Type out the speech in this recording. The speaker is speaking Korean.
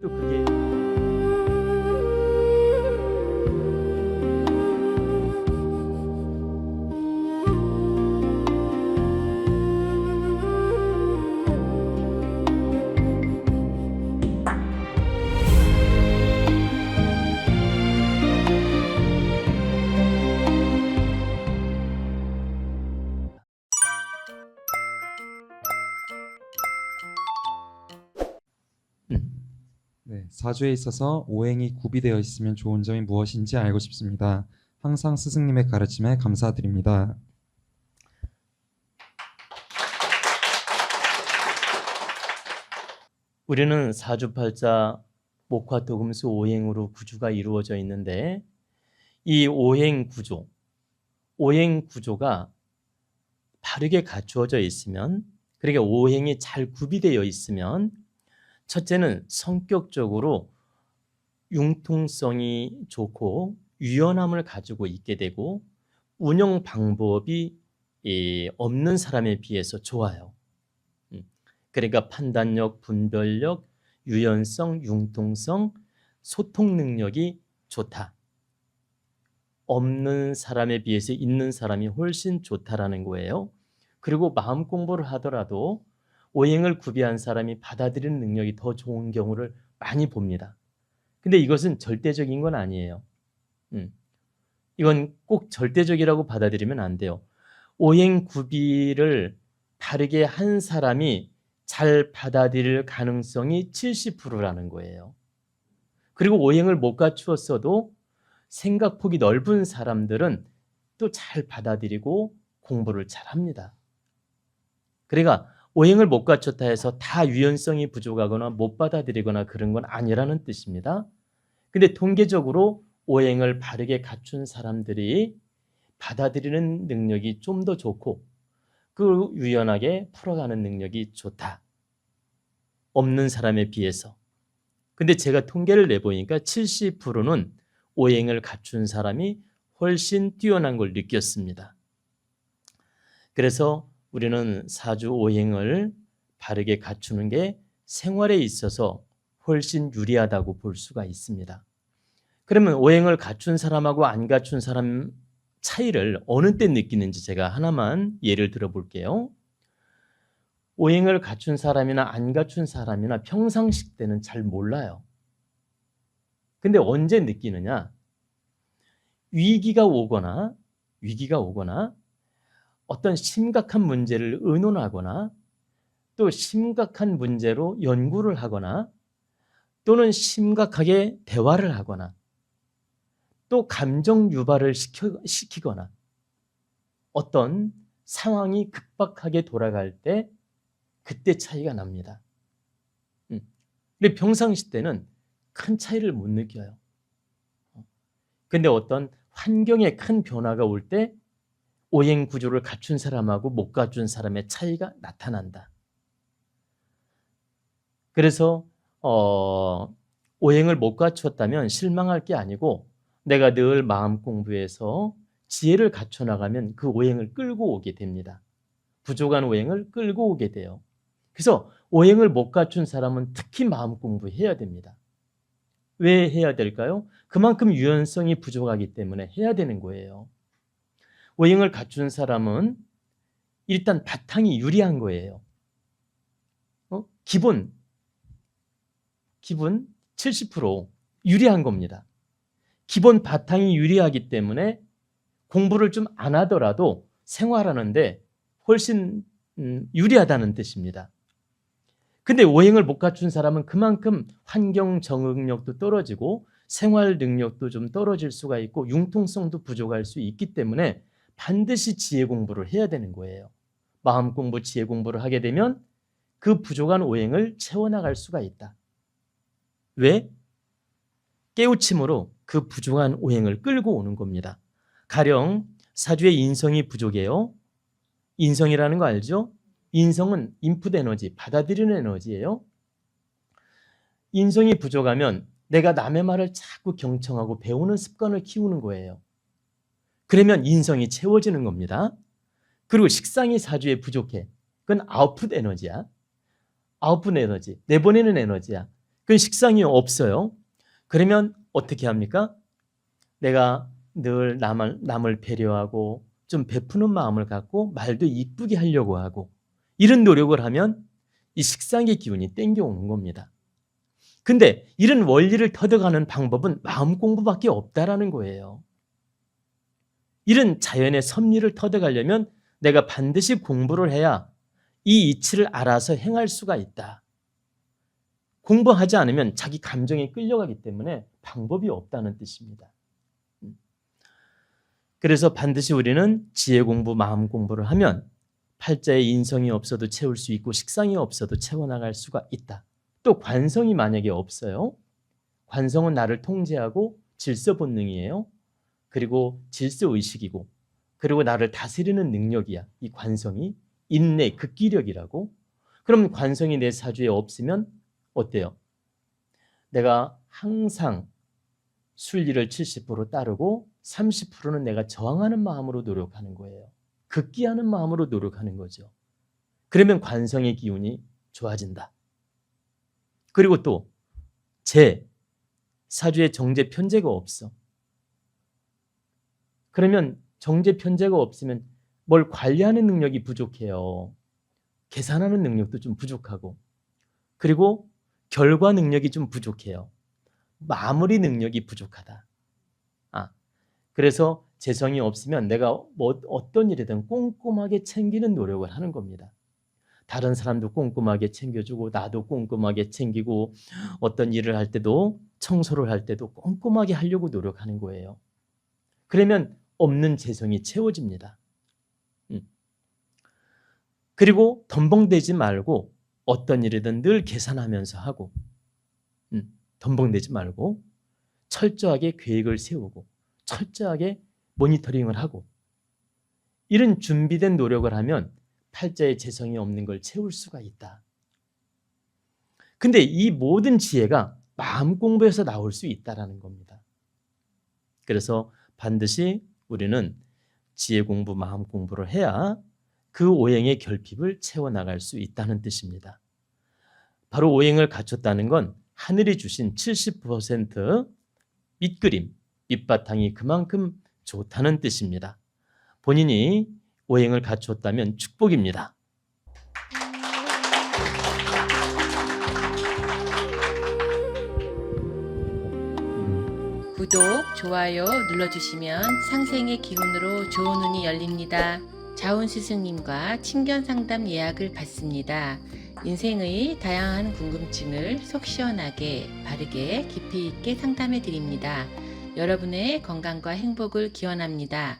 또 그게 네, 사주에 있어서 오행이 구비되어 있으면 좋은 점이 무엇인지 알고 싶습니다. 항상 스승님의 가르침에 감사드립니다. 우리는 사주팔자 목화토금수 오행으로 구조가 이루어져 있는데 이 오행 구조가 바르게 갖추어져 있으면, 그러니까 오행이 잘 구비되어 있으면 첫째는 성격적으로 융통성이 좋고 유연함을 가지고 있게 되고 운영 방법이 없는 사람에 비해서 좋아요. 그러니까 판단력, 분별력, 유연성, 융통성, 소통 능력이 좋다. 없는 사람에 비해서 있는 사람이 훨씬 좋다라는 거예요. 그리고 마음 공부를 하더라도 오행을 구비한 사람이 받아들이는 능력이 더 좋은 경우를 많이 봅니다. 근데 이것은 절대적인 건 아니에요. 이건 꼭 절대적이라고 받아들이면 안 돼요. 오행 구비를 바르게 한 사람이 잘 받아들일 가능성이 70%라는 거예요. 그리고 오행을 못 갖추었어도 생각폭이 넓은 사람들은 또 잘 받아들이고 공부를 잘합니다. 그러니까 오행을 못 갖췄다 해서 다 유연성이 부족하거나 못 받아들이거나 그런 건 아니라는 뜻입니다. 근데 통계적으로 오행을 바르게 갖춘 사람들이 받아들이는 능력이 좀 더 좋고 그 유연하게 풀어가는 능력이 좋다. 없는 사람에 비해서. 근데 제가 통계를 내보니까 70%는 오행을 갖춘 사람이 훨씬 뛰어난 걸 느꼈습니다. 그래서 우리는 사주 오행을 바르게 갖추는 게 생활에 있어서 훨씬 유리하다고 볼 수가 있습니다. 그러면 오행을 갖춘 사람하고 안 갖춘 사람 차이를 어느 때 느끼는지 제가 하나만 예를 들어 볼게요. 오행을 갖춘 사람이나 안 갖춘 사람이나 평상시 때는 잘 몰라요. 근데 언제 느끼느냐? 위기가 오거나 어떤 심각한 문제를 의논하거나 또 심각한 문제로 연구를 하거나 또는 심각하게 대화를 하거나 또 감정 유발을 시키거나 어떤 상황이 급박하게 돌아갈 때 그때 차이가 납니다. 근데 평상시 때는 큰 차이를 못 느껴요. 근데 어떤 환경에 큰 변화가 올 때 오행 구조를 갖춘 사람하고 못 갖춘 사람의 차이가 나타난다. 그래서 오행을 못 갖추었다면 실망할 게 아니고 내가 늘 마음 공부해서 지혜를 갖춰 나가면 그 오행을 끌고 오게 됩니다. 부족한 오행을 끌고 오게 돼요. 그래서 오행을 못 갖춘 사람은 특히 마음 공부해야 됩니다. 왜 해야 될까요? 그만큼 유연성이 부족하기 때문에 해야 되는 거예요. 오행을 갖춘 사람은 일단 바탕이 유리한 거예요. 기본 70% 유리한 겁니다. 기본 바탕이 유리하기 때문에 공부를 좀 안 하더라도 생활하는데 훨씬 유리하다는 뜻입니다. 근데 오행을 못 갖춘 사람은 그만큼 환경 적응력도 떨어지고 생활 능력도 좀 떨어질 수가 있고 융통성도 부족할 수 있기 때문에 반드시 지혜 공부를 해야 되는 거예요. 마음 공부, 지혜 공부를 하게 되면 그 부족한 오행을 채워나갈 수가 있다. 왜? 깨우침으로 그 부족한 오행을 끌고 오는 겁니다. 가령 사주의 인성이 부족해요. 인성이라는 거 알죠? 인성은 인풋 에너지, 받아들이는 에너지예요. 인성이 부족하면 내가 남의 말을 자꾸 경청하고 배우는 습관을 키우는 거예요. 그러면 인성이 채워지는 겁니다. 그리고 식상이 사주에 부족해. 그건 아웃풋 에너지야. 아웃풋 에너지, 내보내는 에너지야. 그 식상이 없어요. 그러면 어떻게 합니까? 내가 늘 남을 배려하고 좀 베푸는 마음을 갖고 말도 이쁘게 하려고 하고 이런 노력을 하면 이 식상의 기운이 땡겨오는 겁니다. 근데 이런 원리를 터득하는 방법은 마음 공부밖에 없다라는 거예요. 이런 자연의 섭리를 터득하려면 내가 반드시 공부를 해야 이 이치를 알아서 행할 수가 있다. 공부하지 않으면 자기 감정에 끌려가기 때문에 방법이 없다는 뜻입니다. 그래서 반드시 우리는 지혜 공부, 마음 공부를 하면 팔자에 인성이 없어도 채울 수 있고 식상이 없어도 채워나갈 수가 있다. 또 관성이 만약에 없어요. 관성은 나를 통제하고 질서 본능이에요. 그리고 질서 의식이고 그리고 나를 다스리는 능력이야. 이 관성이 인내, 극기력이라고. 그럼 관성이 내 사주에 없으면 어때요? 내가 항상 순리를 70% 따르고 30%는 내가 저항하는 마음으로 노력하는 거예요. 극기하는 마음으로 노력하는 거죠. 그러면 관성의 기운이 좋아진다. 그리고 또 사주에 정제 편제가 없어. 그러면 정제 편제가 없으면 뭘 관리하는 능력이 부족해요. 계산하는 능력도 좀 부족하고 그리고 결과 능력이 좀 부족해요. 마무리 능력이 부족하다. 그래서 재성이 없으면 내가 어떤 일이든 꼼꼼하게 챙기는 노력을 하는 겁니다. 다른 사람도 꼼꼼하게 챙겨주고 나도 꼼꼼하게 챙기고 어떤 일을 할 때도 청소를 할 때도 꼼꼼하게 하려고 노력하는 거예요. 그러면 없는 재성이 채워집니다. 그리고 덤벙대지 말고 어떤 일이든 늘 계산하면서 하고 덤벙대지 말고 철저하게 계획을 세우고 철저하게 모니터링을 하고 이런 준비된 노력을 하면 팔자에 재성이 없는 걸 채울 수가 있다. 근데 이 모든 지혜가 마음 공부에서 나올 수 있다라는 겁니다. 그래서 반드시 우리는 지혜 공부, 마음 공부를 해야 그 오행의 결핍을 채워나갈 수 있다는 뜻입니다. 바로 오행을 갖췄다는 건 하늘이 주신 70% 밑그림, 밑바탕이 그만큼 좋다는 뜻입니다. 본인이 오행을 갖추었다면 축복입니다. 구독, 좋아요 눌러주시면 상생의 기운으로 좋은 운이 열립니다. 자운 스승님과 친견 상담 예약을 받습니다. 인생의 다양한 궁금증을 속 시원하게, 바르게, 깊이 있게 상담해 드립니다. 여러분의 건강과 행복을 기원합니다.